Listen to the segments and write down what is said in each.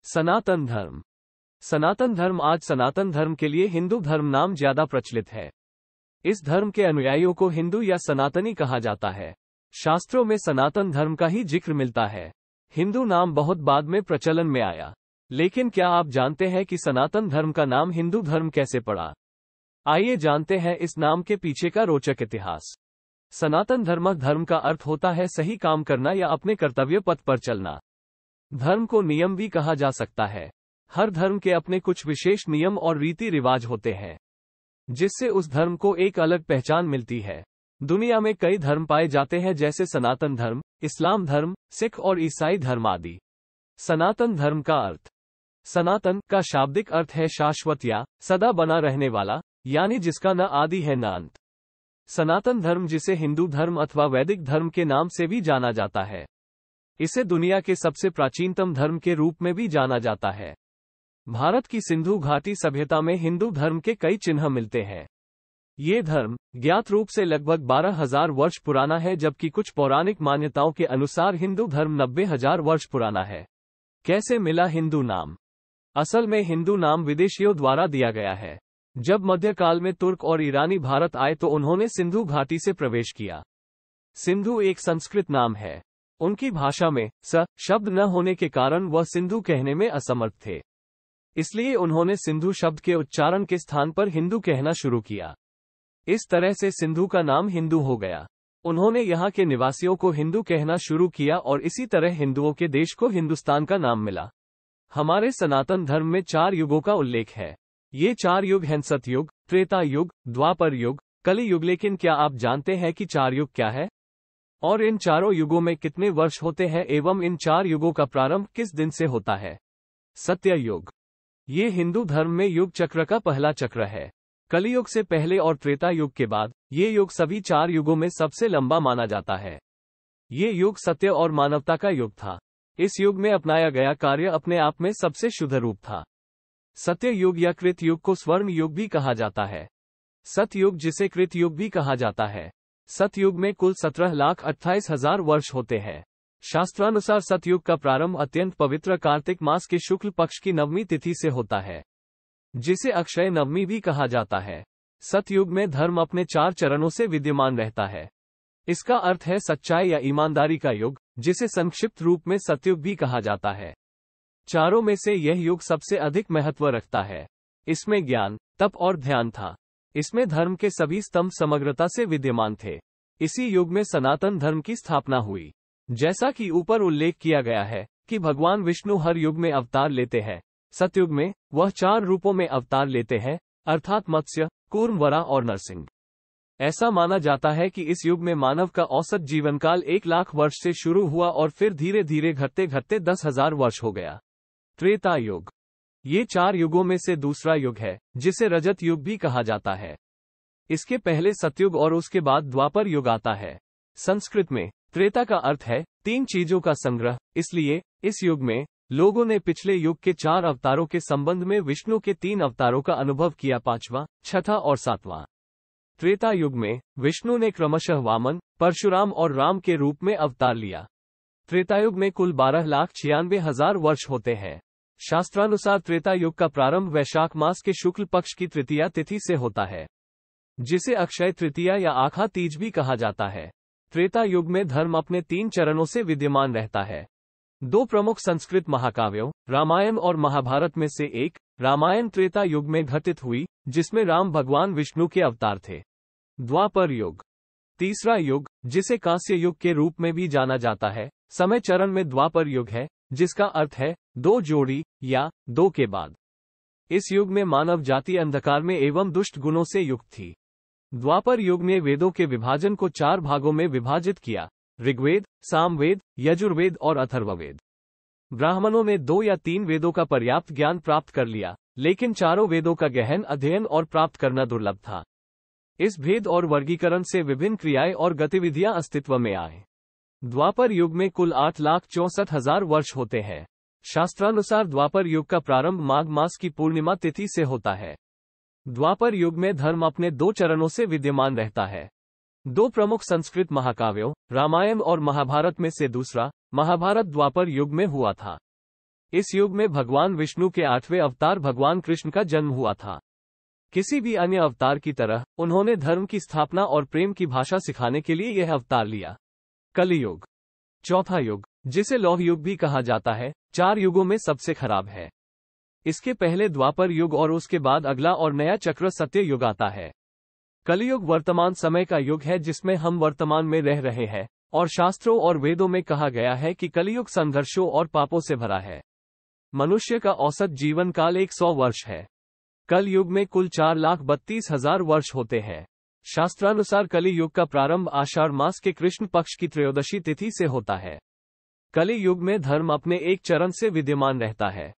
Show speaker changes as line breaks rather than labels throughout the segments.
सनातन धर्म। सनातन धर्म आज सनातन धर्म के लिए हिंदू धर्म नाम ज्यादा प्रचलित है। इस धर्म के अनुयायियों को हिंदू या सनातनी कहा जाता है। शास्त्रों में सनातन धर्म का ही जिक्र मिलता है। हिंदू नाम बहुत बाद में प्रचलन में आया। लेकिन क्या आप जानते हैं कि सनातन धर्म का नाम हिंदू धर्म कैसे पड़ा? आइए जानते हैं इस नाम के पीछे का रोचक इतिहास। सनातन धर्म का अर्थ होता है सही काम करना या अपने कर्तव्य पथ पर चलना। धर्म को नियम भी कहा जा सकता है। हर धर्म के अपने कुछ विशेष नियम और रीति रिवाज होते हैं, जिससे उस धर्म को एक अलग पहचान मिलती है। दुनिया में कई धर्म पाए जाते हैं, जैसे सनातन धर्म, इस्लाम धर्म, सिख और ईसाई धर्म आदि। सनातन धर्म का अर्थ। सनातन का शाब्दिक अर्थ है शाश्वत या सदा बना रहने वाला, यानी जिसका न आदि है न अंत। सनातन धर्म, जिसे हिंदू धर्म अथवा वैदिक धर्म के नाम से भी जाना जाता है, इसे दुनिया के सबसे प्राचीनतम धर्म के रूप में भी जाना जाता है। भारत की सिंधु घाटी सभ्यता में हिंदू धर्म के कई चिन्ह मिलते हैं। ये धर्म ज्ञात रूप से लगभग 12,000 वर्ष पुराना है, जबकि कुछ पौराणिक मान्यताओं के अनुसार हिंदू धर्म 90,000 वर्ष पुराना है। कैसे मिला हिंदू नाम? असल में हिंदू नाम विदेशियों द्वारा दिया गया है। जब मध्यकाल में तुर्क और ईरानी भारत आए तो उन्होंने सिंधु घाटी से प्रवेश किया। सिंधु एक संस्कृत नाम है। उनकी भाषा में स शब्द न होने के कारण वह सिंधु कहने में असमर्थ थे। इसलिए उन्होंने सिंधु शब्द के उच्चारण के स्थान पर हिंदू कहना शुरू किया। इस तरह से सिंधु का नाम हिंदू हो गया। उन्होंने यहाँ के निवासियों को हिंदू कहना शुरू किया और इसी तरह हिंदुओं के देश को हिंदुस्तान का नाम मिला। हमारे सनातन धर्म में 4 युगों का उल्लेख है। ये 4 युग हैं सतयुग, त्रेता युग, द्वापर युग, कली युग। लेकिन क्या आप जानते हैं कि 4 युग क्या है और इन चारों युगों में कितने वर्ष होते हैं एवं इन 4 युगों का प्रारंभ किस दिन से होता है? सत्य युग। ये हिंदू धर्म में युग चक्र का पहला चक्र है। कलियुग से पहले और त्रेता युग के बाद ये युग सभी 4 युगों में सबसे लंबा माना जाता है। ये युग सत्य और मानवता का युग था। इस युग में अपनाया गया कार्य अपने आप में सबसे शुद्ध रूप था। सत्य युग या कृत युग को स्वर्ण युग भी कहा जाता है। सतयुग, जिसे कृत युग भी कहा जाता है। सतयुग में कुल 17,28,000 वर्ष होते हैं। शास्त्रानुसार सतयुग का प्रारंभ अत्यंत पवित्र कार्तिक मास के शुक्ल पक्ष की नवमी तिथि से होता है, जिसे अक्षय नवमी भी कहा जाता है। सतयुग में धर्म अपने 4 चरणों से विद्यमान रहता है। इसका अर्थ है सच्चाई या ईमानदारी का युग, जिसे संक्षिप्त रूप में सतयुग भी कहा जाता है। चारों में से यह युग सबसे अधिक महत्व रखता है। इसमें ज्ञान, तप और ध्यान था। इसमें धर्म के सभी स्तंभ समग्रता से विद्यमान थे। इसी युग में सनातन धर्म की स्थापना हुई। जैसा कि ऊपर उल्लेख किया गया है कि भगवान विष्णु हर युग में अवतार लेते हैं। सतयुग में वह 4 रूपों में अवतार लेते हैं, अर्थात मत्स्य, कूर्म, वराह और नरसिंह। ऐसा माना जाता है कि इस युग में मानव का औसत जीवनकाल 1 लाख वर्ष से शुरू हुआ और फिर धीरे धीरे घटते घटते 10,000 वर्ष हो गया। त्रेता युग। ये 4 युगों में से दूसरा युग है, जिसे रजत युग भी कहा जाता है। इसके पहले सतयुग और उसके बाद द्वापर युग आता है। संस्कृत में त्रेता का अर्थ है 3 चीजों का संग्रह। इसलिए इस युग में लोगों ने पिछले युग के 4 अवतारों के संबंध में विष्णु के 3 अवतारों का अनुभव किया, 5वां, 6ठा और 7वां। त्रेता युग में विष्णु ने क्रमशः वामन, परशुराम और राम के रूप में अवतार लिया। त्रेतायुग में कुल 12,96,000 वर्ष होते हैं। शास्त्रानुसार त्रेता युग का प्रारंभ वैशाख मास के शुक्ल पक्ष की तृतीया तिथि से होता है, जिसे अक्षय तृतीया या आखा तीज भी कहा जाता है। त्रेता युग में धर्म अपने 3 चरणों से विद्यमान रहता है। 2 प्रमुख संस्कृत महाकाव्यों, रामायण और महाभारत में से एक, रामायण त्रेता युग में घटित हुई, जिसमें राम भगवान विष्णु के अवतार थे। द्वापर युग। तीसरा युग, जिसे कांस्य युग के रूप में भी जाना जाता है, समय चरण में द्वापर युग है, जिसका अर्थ है 2 जोड़ी या 2 के बाद। इस युग में मानव जाति अंधकार में एवं दुष्ट गुणों से युक्त थी। द्वापर युग ने वेदों के विभाजन को 4 भागों में विभाजित किया: ऋग्वेद, सामवेद, यजुर्वेद और अथर्ववेद। ब्राह्मणों ने 2 या 3 वेदों का पर्याप्त ज्ञान प्राप्त कर लिया, लेकिन चारों वेदों का गहन अध्ययन और प्राप्त करना दुर्लभ था। इस भेद और वर्गीकरण से विभिन्न क्रियाएं और गतिविधियां अस्तित्व में आए। द्वापर युग में कुल 8,64,000 वर्ष होते हैं। शास्त्रानुसार द्वापर युग का प्रारंभ माघ मास की पूर्णिमा तिथि से होता है। द्वापर युग में धर्म अपने 2 चरणों से विद्यमान रहता है। 2 प्रमुख संस्कृत महाकाव्यों, रामायण और महाभारत में से दूसरा, महाभारत द्वापर युग में हुआ था। इस युग में भगवान विष्णु के 8वें अवतार भगवान कृष्ण का जन्म हुआ था। किसी भी अन्य अवतार की तरह उन्होंने धर्म की स्थापना और प्रेम की भाषा सिखाने के लिए यह अवतार लिया। कलियुग, चौथा युग, जिसे लौह युग भी कहा जाता है, 4 युगों में सबसे खराब है। इसके पहले द्वापर युग और उसके बाद अगला और नया चक्र सत्य युग आता है। कलियुग वर्तमान समय का युग है जिसमें हम वर्तमान में रह रहे हैं, और शास्त्रों और वेदों में कहा गया है कि कलियुग संघर्षों और पापों से भरा है। मनुष्य का औसत जीवन काल 100 वर्ष है। कल युग में कुल 4,32,000 वर्ष होते हैं। शास्त्रानुसार कलि युग का प्रारंभ आषाढ़ मास के कृष्ण पक्ष की त्रयोदशी तिथि से होता है। कलि युग में धर्म अपने एक चरण से विद्यमान रहता है।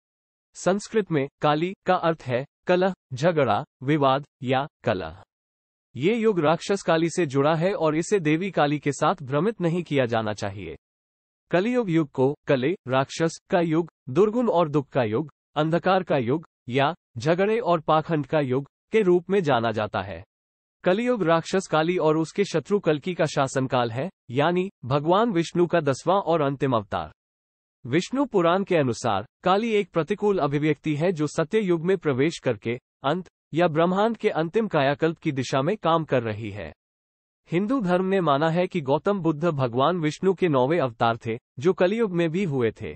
संस्कृत में काली का अर्थ है कलह, झगड़ा, विवाद या कलह। ये युग राक्षस काली से जुड़ा है और इसे देवी काली के साथ भ्रमित नहीं किया जाना चाहिए। कलियुग युग को कले, राक्षस का युग, दुर्गुण और दुख का युग, अंधकार का युग या झगड़े और पाखंड का युग के रूप में जाना जाता है। कलियुग राक्षस काली और उसके शत्रु कल्कि का शासनकाल है, यानी भगवान विष्णु का 10वां और अंतिम अवतार। विष्णु पुराण के अनुसार काली एक प्रतिकूल अभिव्यक्ति है जो सत्य युग में प्रवेश करके अंत या ब्रह्मांड के अंतिम कायाकल्प की दिशा में काम कर रही है। हिंदू धर्म ने माना है कि गौतम बुद्ध भगवान विष्णु के 9वें अवतार थे, जो कलियुग में भी हुए थे।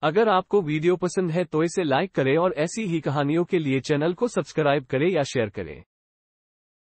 अगर आपको वीडियो पसंद है तो इसे लाइक करें और ऐसी ही कहानियों के लिए चैनल को सब्सक्राइब करें या शेयर करें।